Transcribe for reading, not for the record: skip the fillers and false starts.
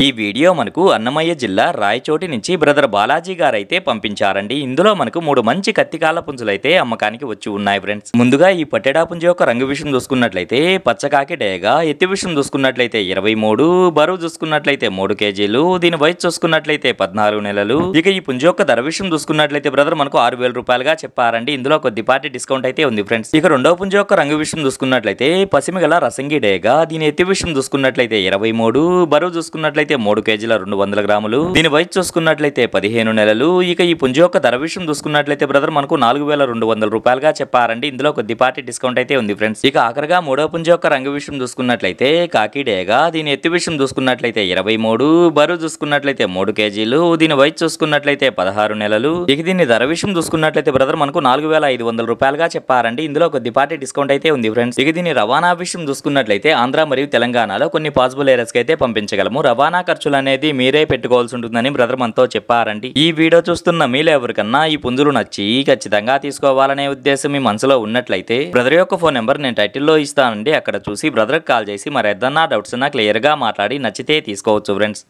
ఈ వీడియో మనకు అన్నమయ్య జిల్లా రాయచోటి నుంచి బ్రదర్ బాలాజీ గారు అయితే పంపించారండి. ఇందులో మనకు 3 మంచి కత్తికాల పుంజులు అయితే అమ్మకానికి వచ్చి ఉన్నాయి ఫ్రెండ్స్. ముందుగా ఈ పట్టెడా పుంజు యొక్క రంగు విషయం చూసుకున్నట్లయితే పచ్చకాకి డేగా, ఎత్తి విషయం చూసుకున్నట్లయితే 23, బరువు చూసుకున్నట్లయితే 3 కేజీలు, దీని వయసు చూసుకున్నట్లయితే 14 నెలలు. ఇక ఈ పుంజు యొక్క ధర విషయం చూసుకున్నట్లయితే బ్రదర్ మనకు 6,000 రూపాయలుగా చెప్పారండి. ఇందులో కొద్దిపాటి డిస్కౌంట్ అయితే ఉంది ఫ్రెండ్స్. ఇక రెండో పుంజు యొక్క రంగు విషయం చూసుకున్నట్లయితే పసిమిగల రసంగి డేగా, దీని ఎత్తి విషయం చూసుకున్నట్లయితే 23, బరువు చూసుకున్నట్లయితే 3 కేజీల 200 గ్రాములు, దీని వయసు చూసుకున్నట్లయితే 15 నెలలు. ఇక ఈ పుంజు యొక్క ధర విషయం చూసుకున్నట్లయితే బ్రదర్ మనకు 4,200 రూపాయలుగా చెప్పారండి. ఇందులో కొద్దిపాటి డిస్కౌంట్ అయితే ఉంది ఫ్రెండ్స్. ఇక ఆఖరిగా మూడో పుంజు యొక్క రంగు విషయం చూసుకున్నట్లయితే కాకి డేగా, దీని ఎత్తు విషయం చూసుకున్నట్లయితే 23, బరువు చూసుకున్నట్లయితే 3 కేజీలు, దీని వయసు చూసుకున్నట్లయితే 16 నెలలు. ఇక దీని ధర విషయం చూసుకున్నట్లయితే బ్రదర్ మనకు 4,500 రూపాయలుగా చెప్పారండి. ఇందులో కొద్దిపాటి డిస్కౌంట్ అయితే ఉంది ఫ్రెండ్స్. ఇక దీని రవాణా విషయం చూసుకున్నట్లయితే ఆంధ్ర మరియు తెలంగాణలో కొన్ని పాసిబుల్ ఏరియాస్ కి అయితే పంపించగలము. రవాణా ఖర్చులు అనేది మీరే పెట్టుకోవాల్సి ఉంటుందని బ్రదర్ మనతో చెప్పారండి. ఈ వీడియో చూస్తున్న మీలో ఎవరికన్నా ఈ పుంజులు నచ్చి ఖచ్చితంగా తీసుకోవాలనే ఉద్దేశం మీ మనసులో ఉన్నట్లయితే బ్రదర్ యొక్క ఫోన్ నెంబర్ నేను టైటిల్లో ఇస్తానండి. అక్కడ చూసి బ్రదర్ కాల్ చేసి మరి ఏదన్నా డౌట్స్ ఉన్నా క్లియర్ గా మాట్లాడి నచ్చితే తీసుకోవచ్చు ఫ్రెండ్స్.